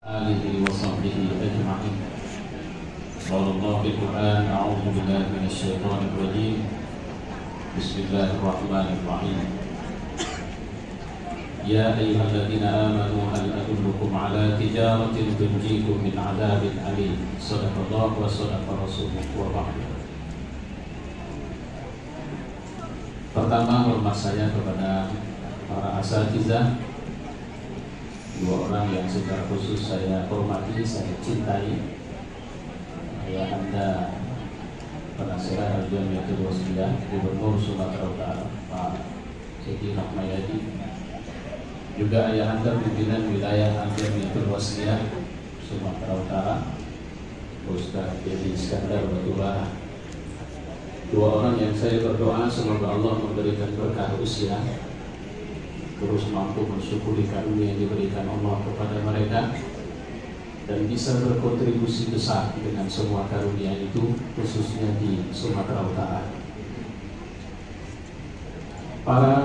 آله وصحبه أجمعين. قال الله في القرآن: أعوذ بالله من الشيطان الرجيم. بسم الله الرحمن الرحيم. يا أيها الذين آمنوا هل أدلكم على تجارة تنجيكم من عذاب أليم. صدق الله وصدق رسوله وبعد. Pertama, hormat saya kepada para asatizah, dua orang yang secara khusus saya hormati, saya cintai. Ayah anda Penasehat Al-Jamiatul Wasliyah, Gubernur Sumatera Utara, Pak Siti Rahmayadi. Juga ayah anda pimpinan wilayah Al-Jamiatul Wasliyah Sumatera Utara, Ustaz Dedi Iskandar Batubara. Dua orang yang saya berdoa semoga Allah memberikan berkah usia, terus mampu mensyukuri karunia yang diberikan Allah kepada mereka, dan bisa berkontribusi besar dengan semua karunia itu, khususnya di Sumatera Utara. Para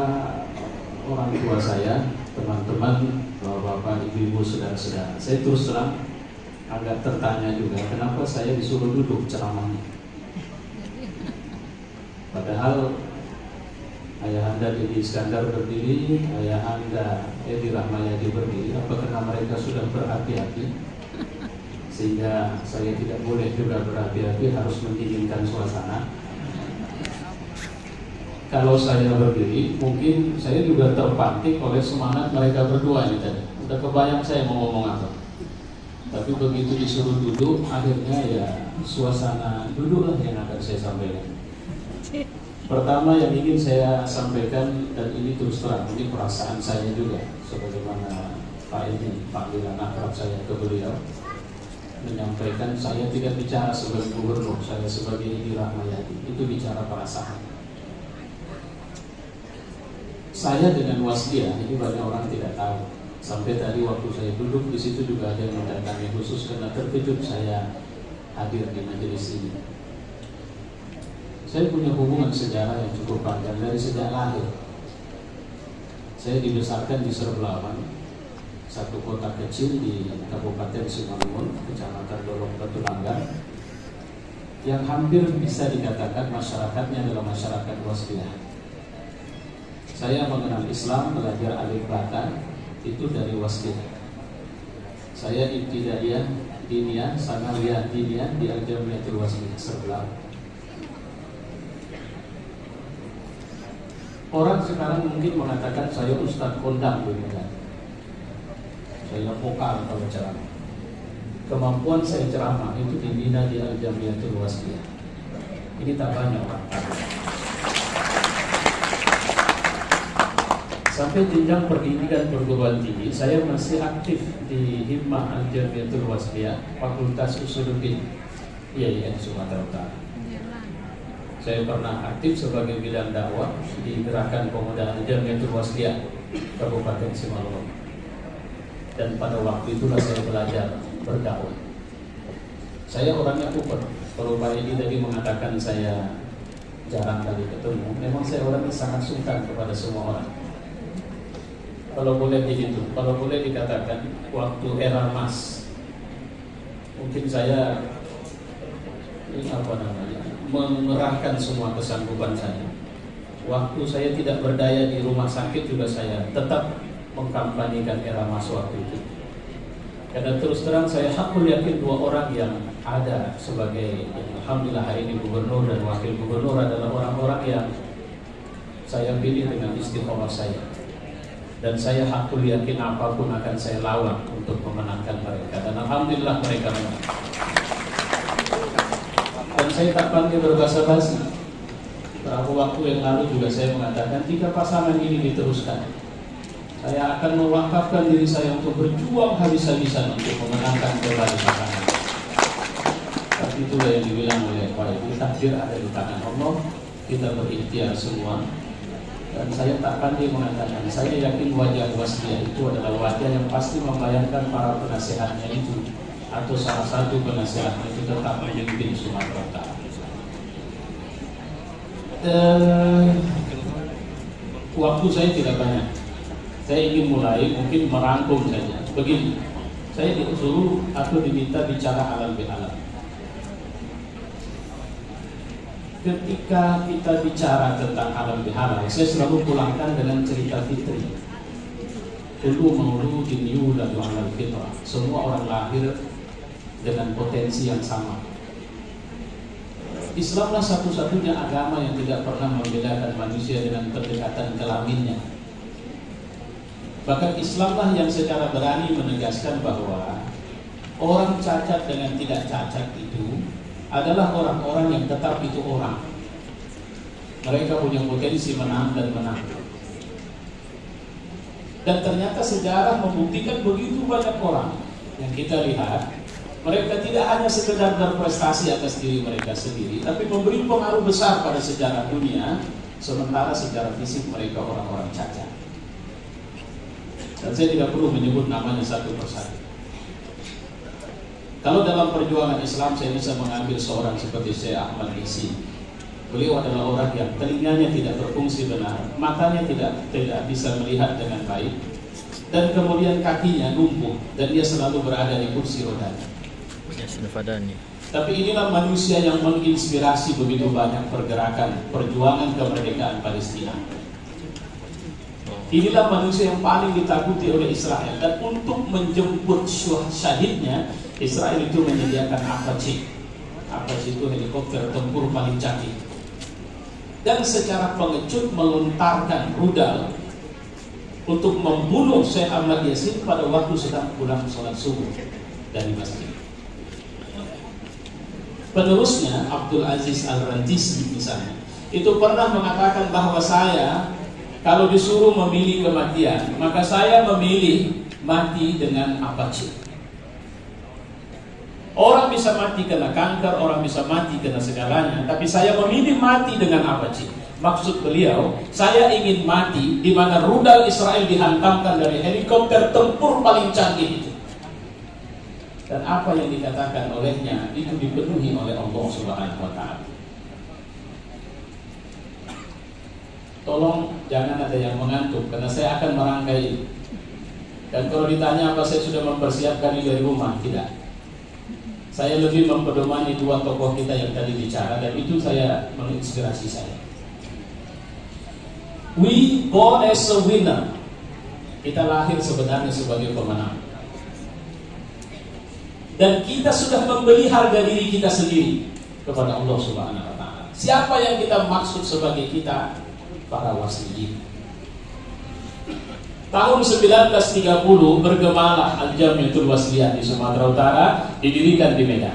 orang tua saya, teman-teman, bapak-bapak, ibu-ibu, saudara-saudara, saya terus terang agak tertanya juga kenapa saya disuruh duduk ceramahnya. Padahal ayah anda Dedi Iskandar berdiri, ayah anda Edi Rahmayadi berdiri. Apa karena mereka sudah berhati-hati sehingga saya tidak boleh juga berhati-hati, harus mendinginkan suasana? Kalau saya berdiri, mungkin saya juga terpantik oleh semangat mereka berdua ini tadi. Udah kebayang saya mau ngomong apa. Tapi begitu disuruh duduk, akhirnya ya suasana duduklah yang akan saya sampaikan. Pertama yang ingin saya sampaikan, dan ini terus terang, ini perasaan saya juga, sebagaimana Pak ini panggilan akrab saya ke beliau, menyampaikan saya tidak bicara sebagai gubernur, saya sebagai Edi Rahmayadi, itu bicara perasaan. Saya dengan Wasliyah ini banyak orang tidak tahu. Sampai tadi waktu saya duduk di situ juga ada yang mendatangi khusus karena terkejut saya hadir di majelis ini. Saya punya hubungan sejarah yang cukup panjang dari sejak lahir. Saya dibesarkan di Serbelawan, satu kota kecil di Kabupaten Simalungun, Kecamatan Dolong Batu-Langgar, yang hampir bisa dikatakan masyarakatnya adalah masyarakat Wasliyah. Saya mengenal Islam, belajar alif bata itu dari Wasliyah. Saya ibtidaiyah diniyah, sanawiyah diniyah di Al-Jamiatul Wasliyah Serbelawan. Orang sekarang mungkin mengatakan saya ustadz kondang begitu kan. Saya vokal kalau ceramah. Kemampuan saya ceramah itu dibina di Al-Jamiatul Wasliyah. Ini tak banyak orang tahu. Sampai jenjang pendidikan perguruan tinggi, saya masih aktif di Himmah Al-Jamiatul Wasliyah, Fakultas Usuluddin IAIN Sumatera Utara. Saya pernah aktif sebagai bidang dakwah di Gerakan Pemuda Al-Jamiatul Wasliyah Kabupaten Simalungun. Dan pada waktu itulah saya belajar berdakwah. Saya orangnya open. Kalau Pak Edi tadi mengatakan saya jarang kali ketemu, memang saya orangnya sangat sungkan kepada semua orang. Kalau boleh begitu, kalau boleh dikatakan waktu era emas, mungkin saya ini apa namanya, mengerahkan semua kesanggupan saya. Waktu saya tidak berdaya di rumah sakit juga saya tetap mengkampanyekan era emas waktu itu. Karena terus terang saya hakul yakin dua orang yang ada sebagai, alhamdulillah hari ini gubernur dan wakil gubernur adalah orang-orang yang saya pilih dengan istiqomah saya. Dan saya hakul yakin apapun akan saya lawan untuk memenangkan mereka. Dan alhamdulillah mereka menang. Dan saya tak pandai berbasa-basi. Beberapa waktu yang lalu juga saya mengatakan jika pasangan ini diteruskan, saya akan mewakafkan diri saya untuk berjuang habis-habisan untuk memenangkan kembali pasangan. Tapi itulah yang dibilang oleh Pak Ibu, takdir ada di tangan Allah, kita berikhtiar semua. Dan saya tak pandai mengatakan, saya yakin wajah Wasliyah itu adalah wajah yang pasti membayangkan para penasehatnya itu, atau salah satu penasehatnya itu tetap memimpin Sumatera Utara. Waktu saya tidak banyak. Saya ingin mulai mungkin merangkum saja. Begini, Saya disuruh atau diminta bicara halal bihalal. Ketika kita bicara tentang halal bihalal, saya selalu pulangkan dengan cerita fitri. Kullu mauludin yuladu 'alal fitrah. Semua orang lahir dengan potensi yang sama. Islamlah satu-satunya agama yang tidak pernah membedakan manusia dengan pendekatan kelaminnya. Bahkan Islamlah yang secara berani menegaskan bahwa orang cacat dengan tidak cacat itu adalah orang-orang yang tetap itu orang. Mereka punya potensi menang dan menang. Dan ternyata sejarah membuktikan begitu banyak orang yang kita lihat, mereka tidak hanya sekedar berprestasi atas diri mereka sendiri, tapi memberi pengaruh besar pada sejarah dunia, sementara secara fisik mereka orang-orang cacat. Dan saya tidak perlu menyebut namanya satu persatu. Kalau dalam perjuangan Islam saya bisa mengambil seorang seperti Syekh Ahmad Isi. Beliau adalah orang yang telinganya tidak berfungsi benar, matanya tidak bisa melihat dengan baik, dan kemudian kakinya lumpuh dan dia selalu berada di kursi roda. Tapi inilah manusia yang menginspirasi begitu banyak pergerakan perjuangan kemerdekaan Palestina. Inilah manusia yang paling ditakuti oleh Israel, dan untuk menjemput syahidnya Israel itu menyediakan Apache. Apache itu helikopter tempur paling canggih, dan secara pengecut melontarkan rudal untuk membunuh Syekh Ahmad Yasin pada waktu sedang pulang sholat subuh dari masjid. Penerusnya Abdul Aziz Al-Rantisi misalnya, itu pernah mengatakan bahwa saya kalau disuruh memilih kematian, maka saya memilih mati dengan Apache. Orang bisa mati karena kanker, orang bisa mati karena segalanya, tapi saya memilih mati dengan Apache. Maksud beliau, saya ingin mati di mana rudal Israel dihantamkan dari helikopter tempur paling canggih itu. Dan apa yang dikatakan olehnya itu dipenuhi oleh Allah Subhanahu wa Ta'ala. Tolong jangan ada yang mengantuk, karena saya akan merangkai. Dan kalau ditanya apa saya sudah mempersiapkan ini dari rumah, tidak. Saya lebih mempedomani dua tokoh kita yang tadi bicara, dan itu saya menginspirasi saya. We born as a winner. Kita lahir sebenarnya sebagai pemenang. Dan kita sudah membeli harga diri kita sendiri kepada Allah Subhanahu wa Ta'ala. Siapa yang kita maksud sebagai kita? Para wasiyin. Tahun 1930 bergemalah Al-Jamiatul Wasliyah di Sumatera Utara, didirikan di Medan.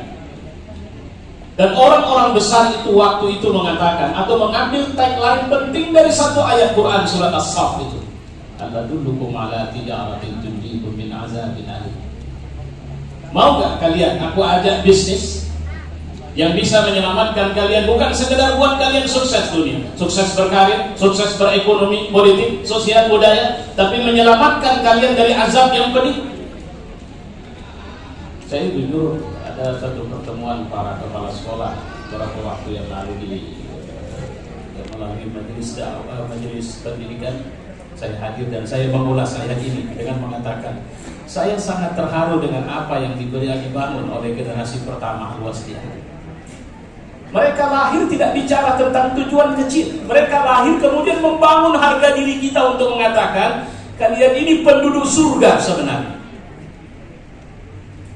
Dan orang-orang besar itu waktu itu mengatakan atau mengambil tagline penting dari satu ayat Quran surat As-Saff itu. Atadullukum ala tijaratin tunjikum min azabin alim. Mau gak kalian aku ajak bisnis yang bisa menyelamatkan kalian, bukan sekedar buat kalian sukses dunia, sukses berkarir, sukses berekonomi, politik, sosial, budaya, tapi menyelamatkan kalian dari azab yang pedih. Saya jujur ada satu pertemuan para kepala sekolah beberapa waktu yang lalu di melalui majelis pendidikan. Saya hadir dan saya mengulas ayat ini dengan mengatakan, saya sangat terharu dengan apa yang dibangun oleh generasi pertama Al-Wasliyah. Mereka lahir tidak bicara tentang tujuan kecil. Mereka lahir kemudian membangun harga diri kita untuk mengatakan, kalian ini penduduk surga sebenarnya.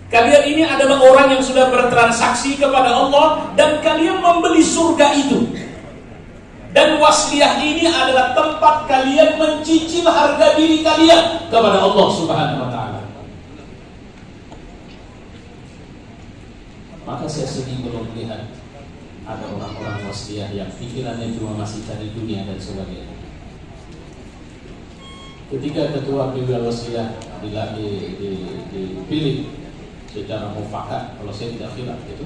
Kalian ini adalah orang yang sudah bertransaksi kepada Allah, dan kalian membeli surga itu. Dan wasliyah ini adalah tempat kalian mencicil harga diri kalian kepada Allah Subhanahu wa Ta'ala. Maka saya sedih belum melihat ada orang-orang wasliyah yang pikirannya cuma masih cari dunia dan sebagainya. Ketika ketua PBL wasliyah dipilih secara mufakat, kalau saya tidak khilaf itu,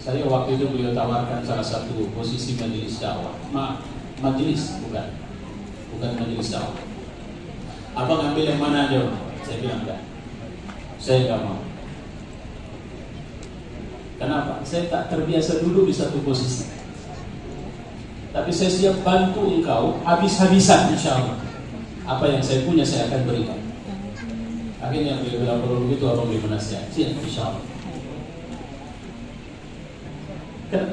saya waktu itu beliau tawarkan salah satu posisi majelis dakwah. Majelis bukan majelis dakwah. Abang ambil yang mana aja? Saya bilang enggak. Saya enggak mau. Kenapa? Saya tak terbiasa dulu di satu posisi. Tapi saya siap bantu engkau habis-habisan insya Allah. Apa yang saya punya saya akan berikan. Akhirnya beliau bilang, kalau begitu abang beli penasihat. Siap, insya Allah.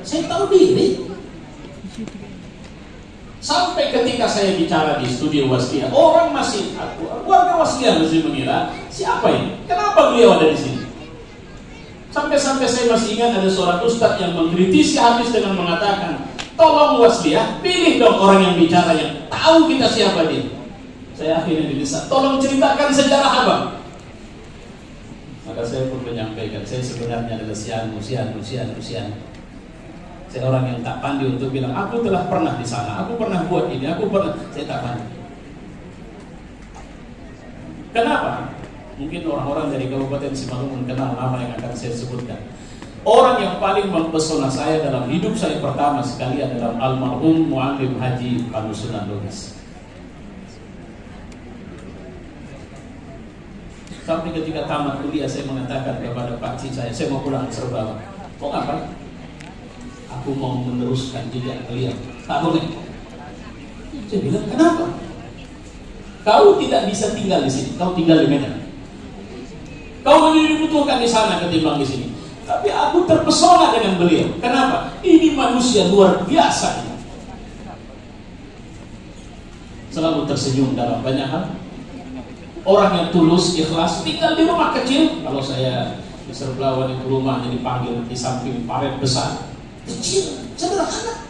Saya tahu diri. Sampai ketika saya bicara di studio Wasliyah, orang masih, warga Wasliyah masih mengira, siapa ini? Kenapa beliau ada di sini? Sampai-sampai saya masih ingat ada seorang ustadz yang mengkritisi habis dengan mengatakan, tolong Wasliyah, pilih dong orang yang bicara yang tahu kita siapa dia. Saya akhirnya didesak, tolong ceritakan sejarah abang. Maka saya pun menyampaikan, saya sebenarnya adalah sianu. Saya orang yang tak pandai untuk bilang, aku telah pernah di sana, aku pernah buat ini, saya tak pandai. Kenapa? Mungkin orang-orang dari Kabupaten Simalungun kenal nama yang akan saya sebutkan. Orang yang paling mempesona saya dalam hidup saya pertama sekali adalah almarhum Muallim Haji Panusunan Lubis. Sampai ketika tamat kuliah saya mengatakan kepada Pak Cik saya mau pulang ke Serbawa. Kok ngapain? Aku mau meneruskan jejak beliau. Tak boleh. Saya bilang, kenapa? Kau tidak bisa tinggal di sini. Kau tinggal di Medan. Kau lebih dibutuhkan di sana ketimbang di sini. Tapi aku terpesona dengan beliau. Kenapa? Ini manusia luar biasa. Selalu tersenyum dalam banyak hal. Orang yang tulus, ikhlas, tinggal di rumah kecil. Kalau saya di Serblawan itu rumahnya dipanggil di samping paret besar. Kecil, sederhana.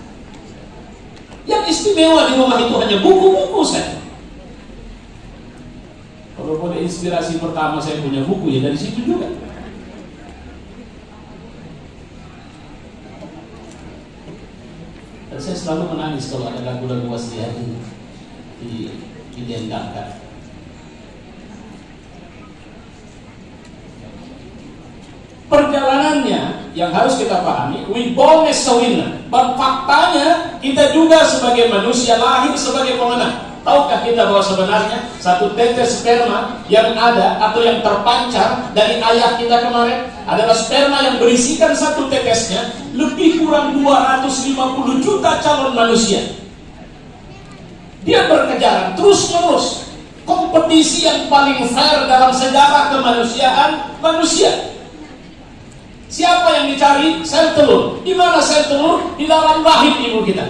Yang istimewa di rumah itu hanya buku-buku saya. Kalau boleh inspirasi pertama saya punya buku ya dari situ juga. Dan saya selalu menangis kalau ada lagu-lagu Wasliyah didengarkan. Perjalanannya yang harus kita pahami, we born as a winner. Faktanya kita juga sebagai manusia lahir sebagai pemenang. Tahukah kita bahwa sebenarnya satu tetes sperma yang ada atau yang terpancar dari ayah kita kemarin adalah sperma yang berisikan satu tetesnya lebih kurang 250 juta calon manusia. Dia berkejaran terus-menerus. Kompetisi yang paling fair dalam sejarah kemanusiaan manusia. Siapa yang dicari? Sel telur. Di mana sel telur? Di dalam rahim ibu kita.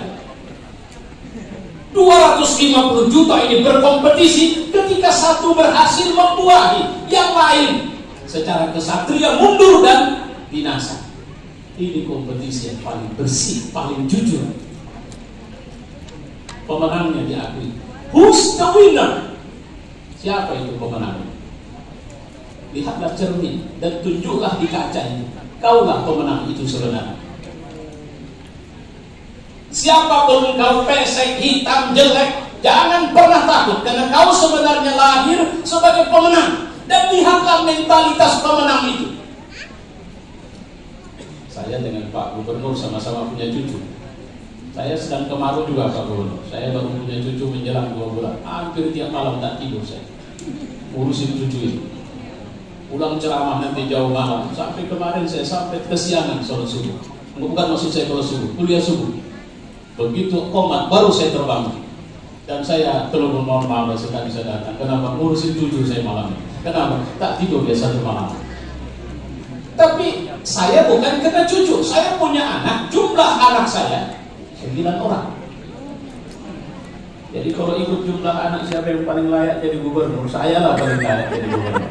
250 juta ini berkompetisi. Ketika satu berhasil membuahi yang lain, secara kesatria mundur dan binasa. Ini kompetisi yang paling bersih, paling jujur. Pemenangnya diakui. Who's the winner? Siapa itu pemenangnya? Lihatlah cermin dan tunjuklah di kaca ini. Kaulah pemenang itu sebenarnya. Siapapun kau pesek, hitam, jelek, jangan pernah takut, karena kau sebenarnya lahir sebagai pemenang. Dan lihatlah mentalitas pemenang itu. Saya dengan Pak Gubernur sama-sama punya cucu. Saya sedang kemarau juga Pak Gubernur. Saya baru punya cucu menjelang 2 bulan. Hampir tiap malam tak tidur saya urusin cucu itu. Pulang ceramah nanti jauh malam. Sampai kemarin saya sampai kesiangan sholat subuh. Bukan maksud saya sholat subuh, kuliah subuh. Begitu komat baru saya terbang. Dan saya terlalu mohon maaf saya tak bisa datang. Kenapa? Ngurusin cucu saya malam ini. Kenapa? Tak tidur dia satu malam. Tapi saya bukan kena cucu. Saya punya anak. Jumlah anak saya 9 orang. Jadi kalau ikut jumlah anak siapa yang paling layak jadi gubernur? Saya lah paling layak jadi gubernur.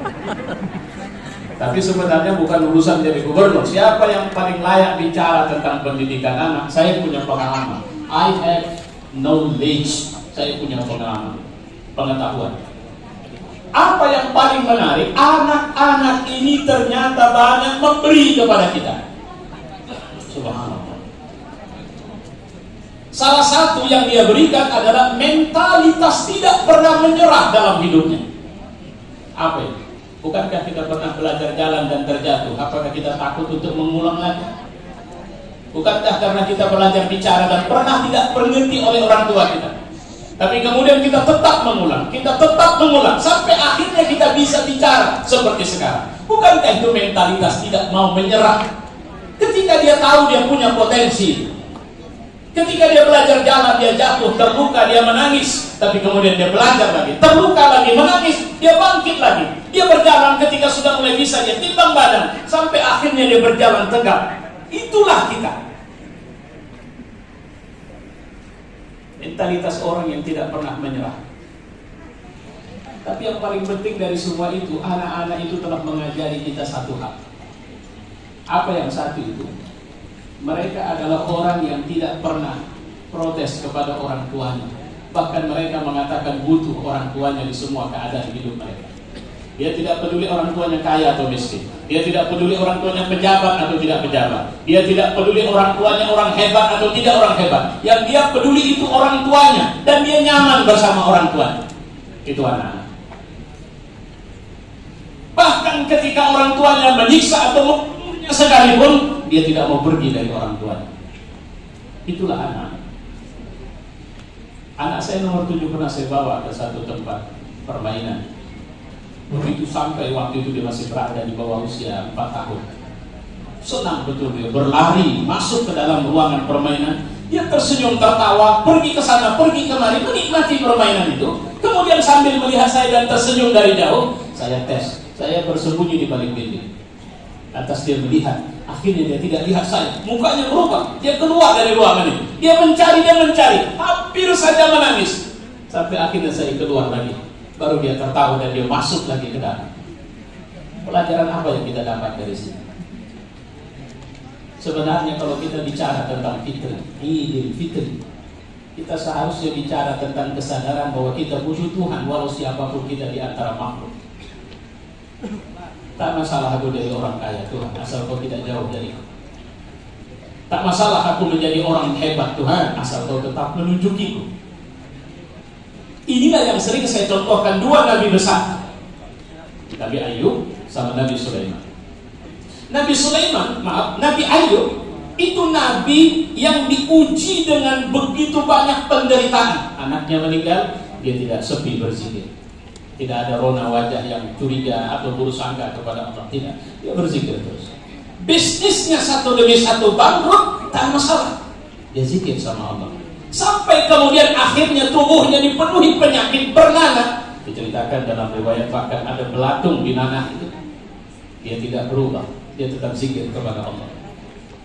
Tapi sebenarnya bukan urusan jadi gubernur. Siapa yang paling layak bicara tentang pendidikan anak? Saya punya pengalaman. I have knowledge. Saya punya pengalaman, pengetahuan. Apa yang paling menarik? Anak-anak ini ternyata banyak memberi kepada kita. Subhanallah. Salah satu yang dia berikan adalah mentalitas tidak pernah menyerah dalam hidupnya. Apa itu? Bukankah kita pernah belajar jalan dan terjatuh? Apakah kita takut untuk mengulang lagi? Bukankah karena kita belajar bicara dan pernah tidak mengerti oleh orang tua kita? Tapi kemudian kita tetap mengulang, sampai akhirnya kita bisa bicara seperti sekarang. Bukankah itu mentalitas tidak mau menyerah? Ketika dia tahu dia punya potensi. Ketika dia belajar jalan, dia jatuh, terluka, dia menangis. Tapi kemudian dia belajar lagi, terluka lagi, menangis, dia bangkit lagi. Dia berjalan, ketika sudah mulai bisa, dia timbang badan, sampai akhirnya dia berjalan tegak. Itulah kita. Mentalitas orang yang tidak pernah menyerah. Tapi yang paling penting dari semua itu, anak-anak itu telah mengajari kita satu hal. Apa yang satu itu? Mereka adalah orang yang tidak pernah protes kepada orang tuanya. Bahkan mereka mengatakan butuh orang tuanya di semua keadaan hidup mereka. Dia tidak peduli orang tuanya kaya atau miskin. Dia tidak peduli orang tuanya pejabat atau tidak pejabat. Dia tidak peduli orang tuanya orang hebat atau tidak orang hebat. Yang dia peduli itu orang tuanya. Dan dia nyaman bersama orang tuanya. Itu anak-anak. Bahkan ketika orang tuanya menyiksa atau membunuhnya sekalipun, dia tidak mau pergi dari orang tuanya. Itulah anak. Anak saya nomor 7 pernah saya bawa ke satu tempat permainan. Begitu sampai waktu itu dia masih berada di bawah usia 4 tahun. Senang betul dia berlari masuk ke dalam ruangan permainan. Dia tersenyum tertawa, pergi ke sana, pergi kemari, menikmati permainan itu. Kemudian sambil melihat saya dan tersenyum dari jauh, saya tes. Saya bersembunyi di balik dinding. Lantas dia melihat, akhirnya dia tidak lihat saya. Mukanya berubah, dia keluar dari ruangan ini. Dia mencari, hampir saja menangis. Sampai akhirnya saya keluar lagi. Baru dia tertawa dan dia masuk lagi ke dalam. Pelajaran apa yang kita dapat dari sini? Sebenarnya kalau kita bicara tentang fitri, Idul Fitri, kita seharusnya bicara tentang kesadaran bahwa kita butuh Tuhan walau siapapun kita di antara makhluk. Tak masalah aku dari orang kaya Tuhan, asal kau tidak jauh dariku. Tak masalah aku menjadi orang hebat Tuhan, asal kau tetap menunjukiku. Inilah yang sering saya contohkan dua nabi besar, Nabi Ayub sama Nabi Sulaiman. Nabi Ayub itu nabi yang diuji dengan begitu banyak penderitaan. Anaknya meninggal, dia tidak sepi berzikir. Tidak ada rona wajah yang curiga atau buruk sangka kepada Allah. Tidak, dia berzikir terus. Bisnisnya satu demi satu bangkrut, tak masalah. Dia zikir sama Allah. Sampai kemudian akhirnya tubuhnya dipenuhi penyakit bernanah. Diceritakan dalam riwayat bahkan ada belatung di nanah itu. Dia tidak berubah, dia tetap zikir kepada Allah.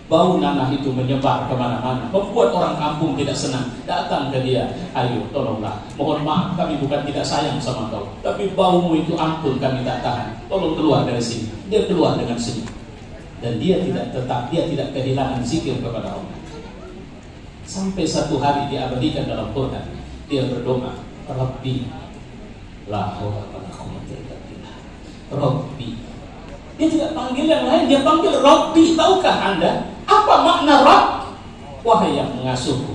Bau nanah itu menyebar kemana-mana, membuat orang kampung tidak senang. Datang ke dia, ayo tolonglah, mohon maaf kami bukan tidak sayang sama kau, tapi baumu itu ampun kami tak tahan. Tolong keluar dari sini. Dia keluar dengan senyum. Dan dia tidak kehilangan zikir kepada Allah. Sampai satu hari diabadikan dalam Quran, dia berdoa, Rabbi, la haula wala quwwata illa billah. Rabbi. Dia tidak panggil yang lain, dia panggil Rabbi. Tahukah Anda apa makna Rabb? Wahai yang mengasuhku,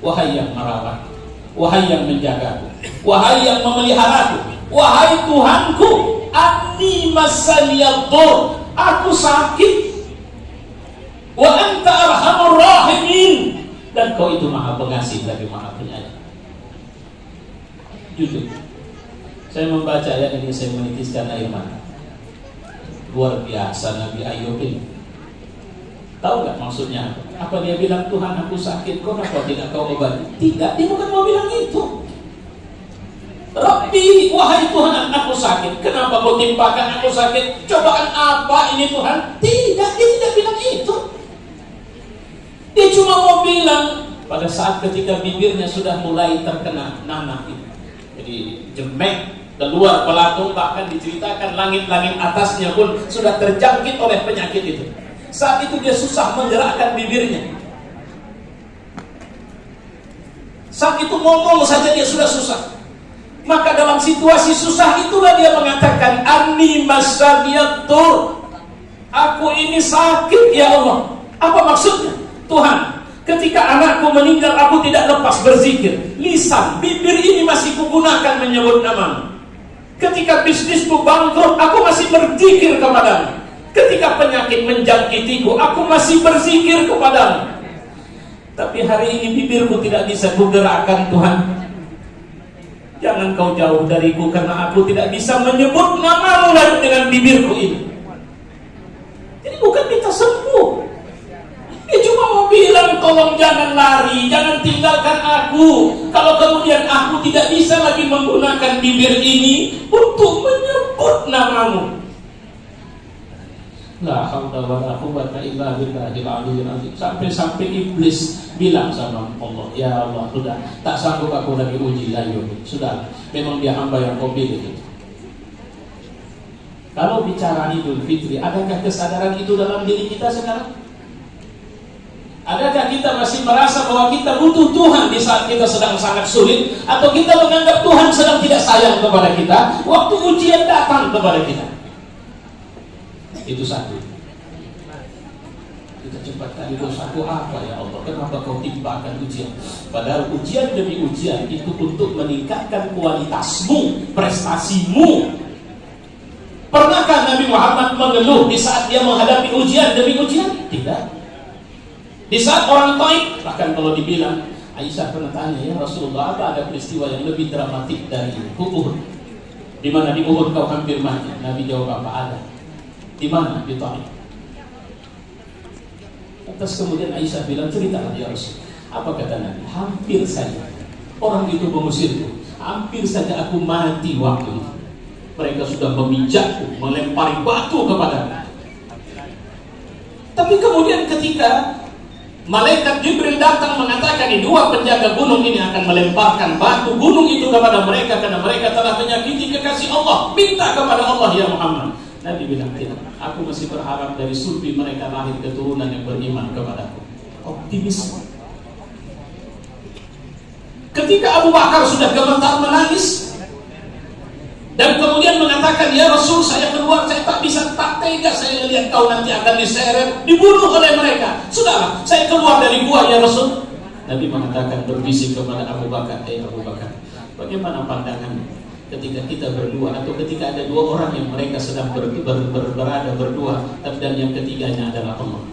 wahai yang merawatku, wahai yang menjagaku, wahai yang memeliharaku, wahai Tuhanku, anni masaniyaddur, aku sakit, wa anta arhamur rahimin, dan kau itu maha pengasih lagi maha penyayang. Jujur, saya membaca ayat ini saya menitiskan air mata. Luar biasa Nabi Ayub ini. Tahu gak maksudnya apa? Apa dia bilang, Tuhan aku sakit, kok kenapa tidak kau obati? Tidak, dia bukan mau bilang itu. Rabbi, wahai Tuhan aku sakit, kenapa kau timpakan aku sakit? Cobaan apa ini Tuhan? Tidak, dia tidak bilang itu. Dia cuma mau bilang pada saat ketika bibirnya sudah mulai terkena nanah itu. Jadi jemek, keluar pelatung, bahkan diceritakan langit-langit atasnya pun sudah terjangkit oleh penyakit itu. Saat itu dia susah menggerakkan bibirnya. Saat itu ngomong saja dia sudah susah. Maka dalam situasi susah itulah dia mengatakan, Anni masaniyaddur, aku ini sakit ya Allah. Apa maksudnya? Tuhan, ketika anakku meninggal aku tidak lepas berzikir. Lisan, bibir ini masih kugunakan menyebut namamu. Ketika bisnisku bangkrut, aku masih berzikir kepadamu. Ketika penyakit menjangkitiku, aku masih berzikir kepadamu. Tapi hari ini bibirku tidak bisa kugerakkan Tuhan. Jangan kau jauh dariku, karena aku tidak bisa menyebut namamu lagi dengan bibirku ini. Jadi bukan minta sembuh, dia cuma mau bilang tolong jaga jangan lari, jangan tinggalkan aku. Kalau kemudian aku tidak bisa lagi menggunakan bibir ini untuk menyebut namamu. La haula wala quwwata illa billahil aliyyil azim. Sampai iblis bilang sama Allah, ya Allah, sudah tak sanggup aku lagi uji lagi. Sudah, memang dia hamba yang kau pilih. Kalau bicara Idul Fitri, adakah kesadaran itu dalam diri kita sekarang? Adakah kita masih merasa bahwa kita butuh Tuhan di saat kita sedang sangat sulit, atau kita menganggap Tuhan sedang tidak sayang kepada kita waktu ujian datang kepada kita? Itu satu. Kita cepatkan dosaku apa ya Allah? Kenapa kau timpakan ujian? Padahal ujian demi ujian itu untuk meningkatkan kualitasmu, prestasimu. Pernahkah Nabi Muhammad mengeluh di saat dia menghadapi ujian demi ujian? Tidak. Di saat orang Taif, bahkan kalau dibilang, Aisyah pernah tanya, ya Rasulullah, apa ada peristiwa yang lebih dramatik dari Uhud? Di mana di Uhud kau hampir mati? Nabi jawab, apa ada? Di mana? Di Taif. Atas kemudian Aisyah bilang, ceritalah ya Rasul. Apa kata Nabi? Hampir saja orang itu mengusirku, hampir saja aku mati waktu itu. Mereka sudah memijakku, melempari batu kepadaku. Tapi kemudian ketika malaikat Jibril datang mengatakan, di dua penjaga gunung ini akan melemparkan batu gunung itu kepada mereka karena mereka telah menyakiti kekasih Allah, minta kepada Allah ya Muhammad. Nabi bilang, tidak, aku masih berharap dari sulbi mereka lahir keturunan yang beriman kepadaku. Optimis. Ketika Abu Bakar sudah gemetar menangis dan kemudian mengatakan, ya Rasul, saya keluar, saya tak bisa, tak tega saya lihat kau nanti akan diseret, dibunuh oleh mereka. Sudahlah, saya keluar dari gua ya Rasul. Nabi mengatakan, berbisik kepada Abu Bakar, Abu Bakar, bagaimana pandanganmu ketika kita berdua, atau ketika ada dua orang yang mereka sedang berada berdua, dan yang ketiganya adalah Allah.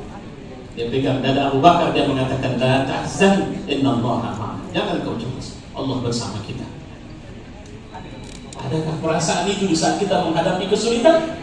Dia pegang dada Abu Bakar, dia mengatakan, la tahzan, innallaha ma'ana. Jangan kau cemas, Allah bersama kita. Adakah perasaan itu di saat kita menghadapi kesulitan?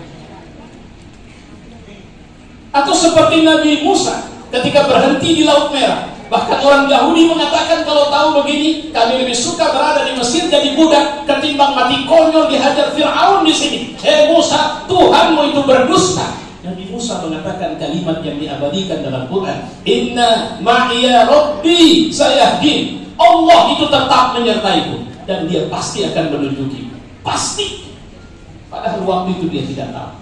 Atau seperti Nabi Musa ketika berhenti di Laut Merah, bahkan orang Yahudi mengatakan, kalau tahu begini, kami lebih suka berada di Mesir jadi budak ketimbang mati konyol dihajar Fir'aun di sini. Musa, Tuhanmu itu berdusta. Nabi Musa mengatakan kalimat yang diabadikan dalam Quran, Inna ma'iya Rabbi sayahdin. Allah itu tetap menyertaiku dan dia pasti akan menunjuki. Pasti. Padahal waktu itu dia tidak tahu.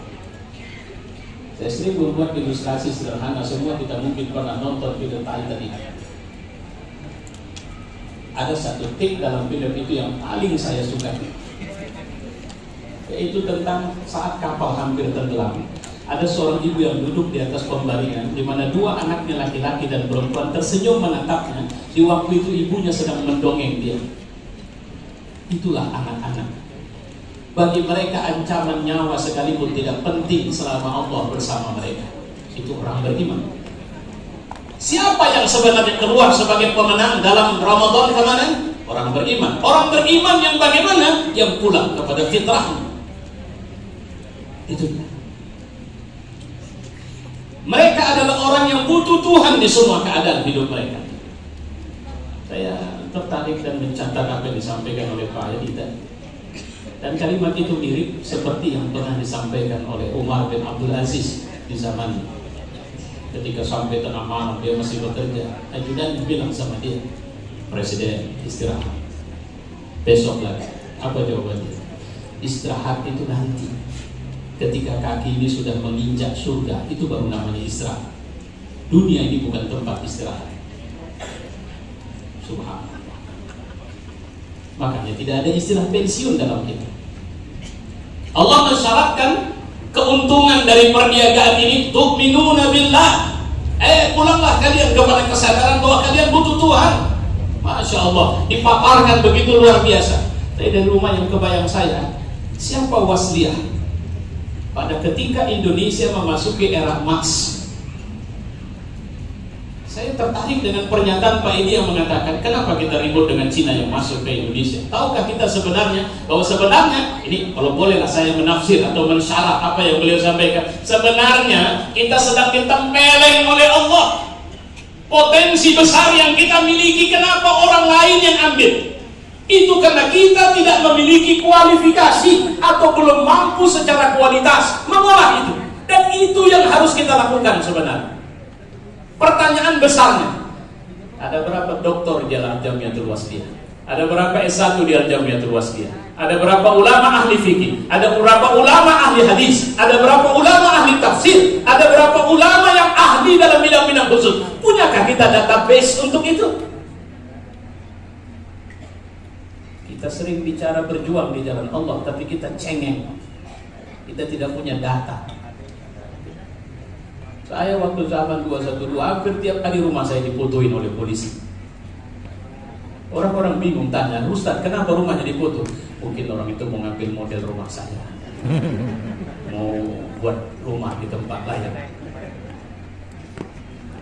Saya sering membuat ilustrasi sederhana, semua kita mungkin pernah nonton film Titanic. Ada satu take dalam film itu yang paling saya suka, yaitu tentang saat kapal hampir tenggelam. Ada seorang ibu yang duduk di atas pembaringan, di mana dua anaknya laki-laki dan perempuan tersenyum menatapnya. Di waktu itu ibunya sedang mendongeng dia. Itulah anak-anak. Bagi mereka ancaman nyawa sekalipun tidak penting selama Allah bersama mereka. Itu orang beriman. Siapa yang sebenarnya keluar sebagai pemenang dalam Ramadan kemarin? Orang beriman. Orang beriman yang bagaimana? Yang pulang kepada fitrahnya. Itu. Mereka adalah orang yang butuh Tuhan di semua keadaan hidup mereka. Saya tertarik dan mencatat apa yang disampaikan oleh Pak Edi tadi. Dan kalimat itu mirip seperti yang pernah disampaikan oleh Umar bin Abdul Aziz di zamannya. Ketika sampai tengah malam dia masih bekerja, ajudan bilang sama dia, Presiden istirahat, besok lagi. Apa jawabannya? Istirahat itu nanti. Ketika kaki ini sudah menginjak surga, itu baru namanya istirahat. Dunia ini bukan tempat istirahat. Subhanallah. Makanya tidak ada istilah pensiun dalam kita. Allah mensyaratkan keuntungan dari perniagaan ini, tu'minuna billah. Pulanglah kalian kepada kesadaran bahwa kalian butuh Tuhan. Masya Allah, dipaparkan begitu luar biasa. Dari rumah yang kebayang saya, siapa Wasliyah pada ketika Indonesia memasuki era emas. Saya tertarik dengan pernyataan Pak Edi yang mengatakan, kenapa kita ribut dengan Cina yang masuk ke Indonesia? Tahukah kita sebenarnya bahwa sebenarnya, ini kalau bolehlah saya menafsir atau mensyarah apa yang beliau sampaikan, sebenarnya kita sedang ditempeleng oleh Allah Potensi besar yang kita miliki, kenapa orang lain yang ambil? Itu karena kita tidak memiliki kualifikasi atau belum mampu secara kualitas mengolah itu. Dan itu yang harus kita lakukan sebenarnya. Pertanyaan besarnya, ada berapa doktor di Al-Jamiatul Wasliyah? Ada berapa S1 di Al-Jamiatul Wasliyah? Ada berapa ulama ahli fikih? Ada berapa ulama ahli hadis? Ada berapa ulama ahli tafsir? Ada berapa ulama yang ahli dalam bidang-bidang khusus? Punyakah kita database untuk itu? Kita sering bicara berjuang di jalan Allah, tapi kita cengeng. Kita tidak punya data. Saya waktu zaman 212 hampir tiap kali rumah saya difotoin oleh polisi. Orang-orang bingung tanya, Ustaz, kenapa rumahnya dipoto? Mungkin orang itu mau ngambil model rumah saya, mau buat rumah di tempat lain.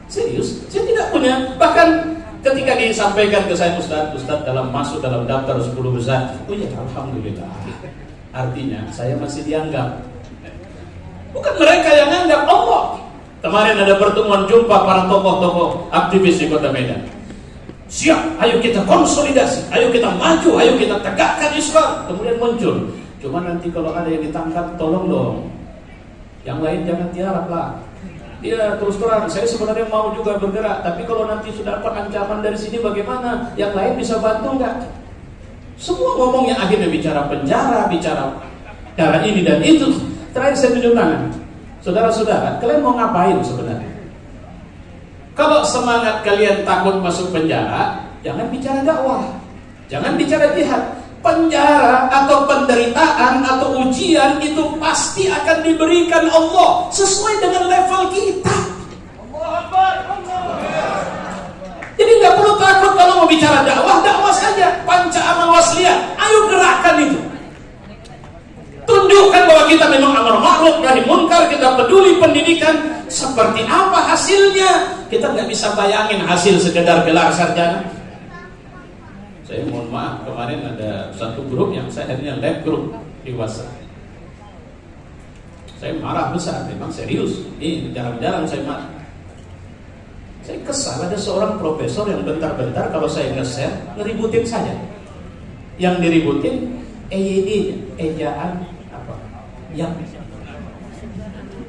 Serius, saya tidak punya. Bahkan ketika disampaikan ke saya, Ustaz dalam masuk dalam daftar 10 besar. Oh ya, alhamdulillah. Artinya saya masih dianggap. Bukan mereka yang anggap, Allah. Kemarin ada pertemuan jumpa para tokoh-tokoh aktivis di Kota Medan. Siap, ayo kita konsolidasi, ayo kita maju, ayo kita tegakkan Islam. Kemudian muncul, cuma nanti kalau ada yang ditangkap, tolong dong, yang lain jangan tiarap lah. Dia terus terang, saya sebenarnya mau juga bergerak, tapi kalau nanti sudah dapat ancaman dari sini bagaimana? Yang lain bisa bantu nggak? Semua ngomongnya akhirnya bicara penjara, bicara cara ini dan itu. Terakhir saya tunjuk tangan. Saudara-saudara, kalian mau ngapain sebenarnya? Kalau semangat kalian takut masuk penjara, jangan bicara dakwah, jangan bicara jihad. Penjara atau penderitaan atau ujian itu pasti akan diberikan Allah sesuai dengan level kita. Jadi nggak perlu takut kalau mau bicara dakwah, dakwah saja. Panca amal wasliyah, ayo gerakkan itu. Tunjukkan bahwa kita memang amar ma'ruf nahi munkar, kita peduli pendidikan. Seperti apa hasilnya? Kita nggak bisa bayangin hasil sekedar gelar sarjana. Saya mohon maaf, kemarin ada satu grup yang saya akhirnya live grup di WhatsApp. Saya marah besar, memang serius. Ini jarang-jarang saya marah. Saya kesal ada seorang profesor yang bentar-bentar kalau saya nge-share ngeributin saja. Yang diributin EYD, ejaan apa? Yang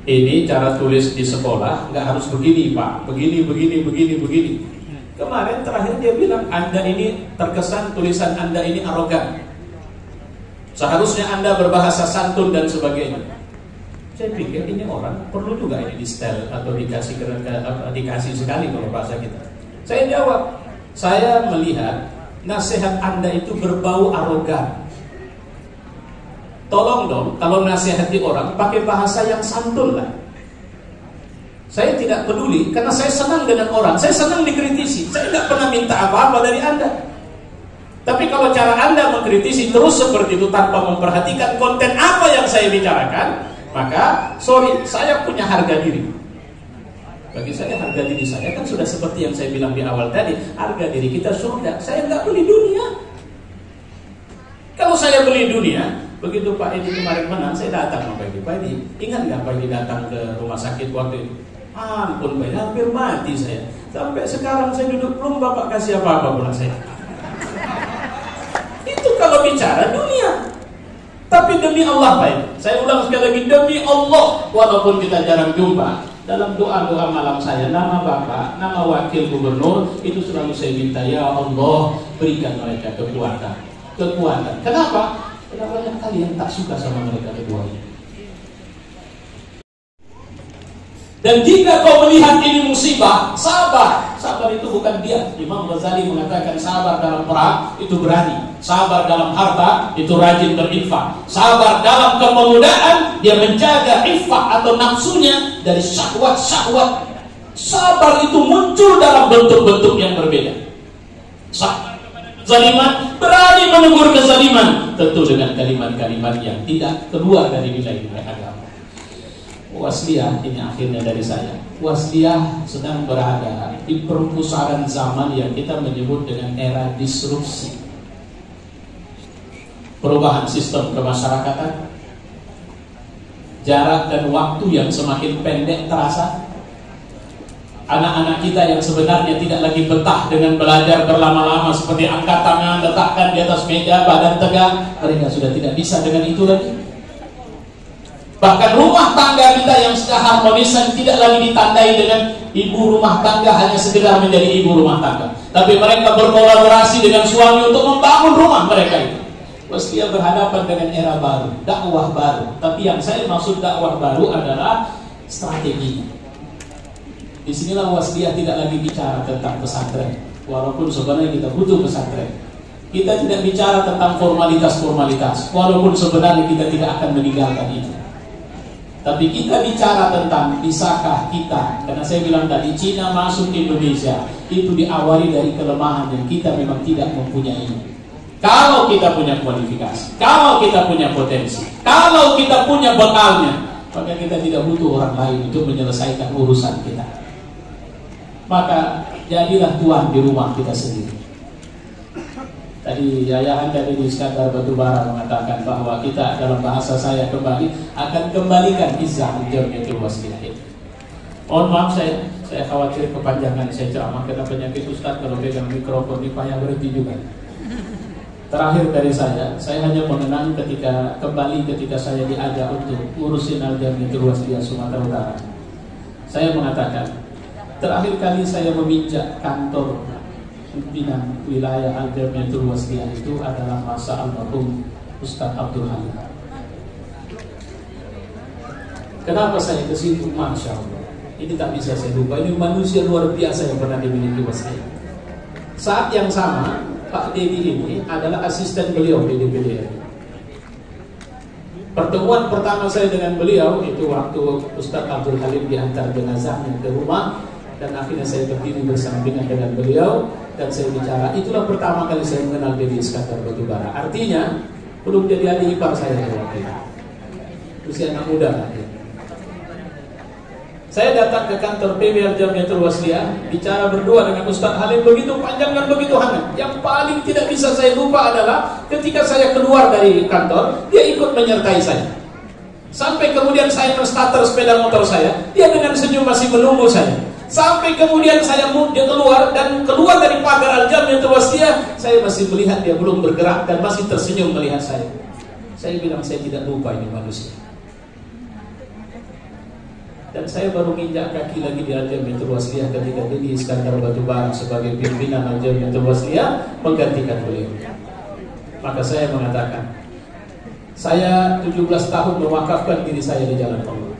ini cara tulis di sekolah nggak harus begini Pak, begini. Kemarin terakhir dia bilang Anda ini terkesan tulisan Anda ini arogan. Seharusnya Anda berbahasa santun dan sebagainya. Saya pikir ini orang perlu juga ini di style atau dikasih sekali kalau bahasa kita. Saya jawab, saya melihat nasihat Anda itu berbau arogan. Tolong dong, kalau nasihati orang pakai bahasa yang santun lah. Saya tidak peduli karena saya senang dengan orang, saya senang dikritisi. Saya tidak pernah minta apa-apa dari Anda. Tapi kalau cara Anda mengkritisi terus seperti itu tanpa memperhatikan konten apa yang saya bicarakan, maka sorry, saya punya harga diri. Bagi saya harga diri saya kan sudah seperti yang saya bilang di awal tadi, harga diri kita surga. Saya nggak beli dunia. Kalau saya beli dunia, begitu Pak Edi kemarin menang, saya datang sama Pak Edi. Ingat nggak Pak Edi datang ke rumah sakit waktu itu? Ampun Pak Edi, hampir mati saya. Sampai sekarang saya duduk, belum Bapak kasih apa-apa pulang saya. Itu kalau bicara dunia. Tapi demi Allah Pak Edi, saya ulang sekali lagi, demi Allah, walaupun kita jarang jumpa, dalam doa-doa malam saya, nama Bapak, nama Wakil Gubernur, itu selalu saya minta, ya Allah, berikan mereka kekuatan. Kenapa? Karena banyak kali yang tak suka sama mereka berdua ini. Dan jika kau melihat ini musibah, sabar. Sabar itu bukan diam. Imam Ghazali mengatakan sabar dalam perang itu berani. Sabar dalam harta itu rajin berinfak. Sabar dalam kepemudaan dia menjaga infak atau nafsunya dari syahwat-syahwat. Sabar itu muncul dalam bentuk-bentuk yang berbeda. Sabar zaliman, berani menegur kezaliman, tentu dengan kalimat-kalimat yang tidak keluar dari nilai-nilai agama. Wasliyah ini akhirnya dari saya. Wasliyah sedang berada di perpusaran zaman yang kita menyebut dengan era disrupsi. Perubahan sistem kemasyarakatan, jarak dan waktu yang semakin pendek terasa, Anak-anak kita yang sebenarnya tidak lagi betah dengan belajar berlama-lama seperti angkat tangan, letakkan di atas meja, badan tegak, mereka sudah tidak bisa dengan itu lagi. Bahkan rumah tangga kita yang sudah harmonisan tidak lagi ditandai dengan ibu rumah tangga hanya sekedar menjadi ibu rumah tangga, tapi mereka berkolaborasi dengan suami untuk membangun rumah mereka itu. Waslia berhadapan dengan era baru, dakwah baru. Tapi yang saya maksud dakwah baru adalah strategi. Disinilah Waslia tidak lagi bicara tentang pesantren, walaupun sebenarnya kita butuh pesantren. Kita tidak bicara tentang formalitas-formalitas, walaupun sebenarnya kita tidak akan meninggalkan itu. Tapi kita bicara tentang bisakah kita, karena saya bilang tadi Cina masuk ke Indonesia itu diawali dari kelemahan yang kita memang tidak mempunyai. Kalau kita punya kualifikasi, kalau kita punya potensi, kalau kita punya bekalnya, maka kita tidak butuh orang lain untuk menyelesaikan urusan kita. Maka jadilah tuan di rumah kita sendiri. Tadi Yayahan dari Iskandar Batubara mengatakan bahwa kita dalam bahasa saya kembali akan kembalikan izah Jamiatul Wasliyah. Mohon maaf saya khawatir kepanjangan saya ceramah karena penyakit Ustaz kalau pegang mikrofon ini payah berhenti juga. Terakhir dari saya hanya mengenang ketika saya diajak untuk urusin Al-Jamiatul Wasliyah Sumatera Utara. Saya mengatakan, terakhir kali saya meminjak kantor pimpinan wilayah Al-Jamiatul Wasliyah itu adalah masa almarhum Ustaz Abdul Halim. Kenapa saya ke situ? Masya Allah, ini tak bisa saya lupa. Ini manusia luar biasa yang pernah dimiliki Wasliyah. Saat yang sama, Pak Dedi ini adalah asisten beliau di DPD. Pertemuan pertama saya dengan beliau itu waktu Ustaz Abdul Halim diantar jenazahnya ke rumah, dan akhirnya saya berdiri bersampingan dengan beliau dan saya bicara. Itulah pertama kali saya mengenal Dedi Iskandar Batubara. Artinya belum jadi adik ipar saya waktu itu, usia anak muda lah. Saya datang ke kantor PB Al-Jamiatul Wasliyah, bicara berdua dengan Ustaz Halim begitu panjang dan begitu hangat. Yang paling tidak bisa saya lupa adalah ketika saya keluar dari kantor, dia ikut menyertai saya. Sampai kemudian saya men-starter sepeda motor saya, dia dengan senyum masih menunggu saya. Sampai kemudian dia keluar dari pagar Al-Jamiatul Wasliyah, saya masih melihat dia belum bergerak dan masih tersenyum melihat saya. Saya bilang saya tidak lupa ini manusia. Dan saya baru menginjak kaki lagi di Al-Jamiatul Wasliyah ketika Dedi Iskandar Batubara sebagai pimpinan Al-Jamiatul Wasliyah menggantikan beliau. Maka saya mengatakan, saya 17 tahun mewakafkan diri saya di jalan Allah.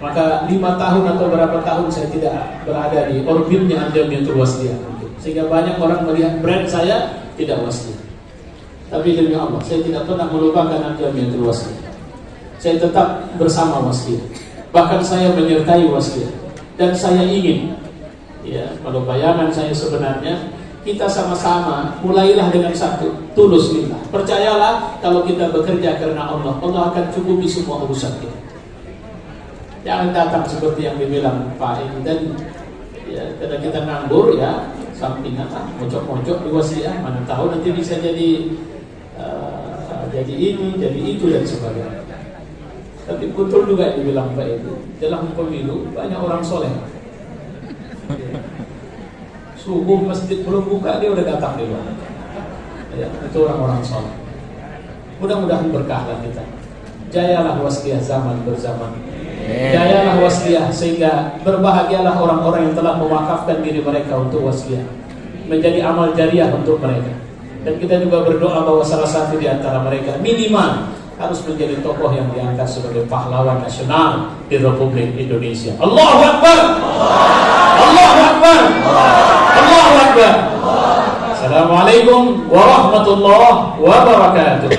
Maka 5 tahun atau berapa tahun saya tidak berada di orbitnya Al-Jamiatul Wasliyah, sehingga banyak orang melihat brand saya tidak Wasliyah. Tapi demi Allah, saya tidak pernah melupakan Al-Jamiatul Wasliyah. Saya tetap bersama Wasliyah. Bahkan saya menyertai Wasliyah. Dan saya ingin, ya, kalau bayangan saya sebenarnya, kita sama-sama mulailah dengan satu, tulus lillah. Percayalah, kalau kita bekerja karena Allah, Allah akan cukupi semua urusan kita. Jangan datang seperti yang dibilang Pak ini tadi, ya, karena kita nganggur, ya, sampingan lah, mojok-mojok di Wasliyah, mana tahu nanti bisa jadi ini, jadi itu dan sebagainya. Tapi betul juga dibilang Pak itu, dalam pemilu banyak orang soleh. Subuh masjid belum buka dia udah datang di luar. Ya, itu orang-orang soleh. Mudah-mudahan berkahlah kita. Jayalah Wasliyah zaman berzaman. Jayalah Wasliyah sehingga berbahagialah orang-orang yang telah mewakafkan diri mereka untuk Wasliyah, menjadi amal jariah untuk mereka. Dan kita juga berdoa bahwa salah satu di antara mereka minimal harus menjadi tokoh yang diangkat sebagai pahlawan nasional di Republik Indonesia. Allahu Akbar. Allahu Akbar. Allahu Akbar. Assalamualaikum warahmatullahi wabarakatuh.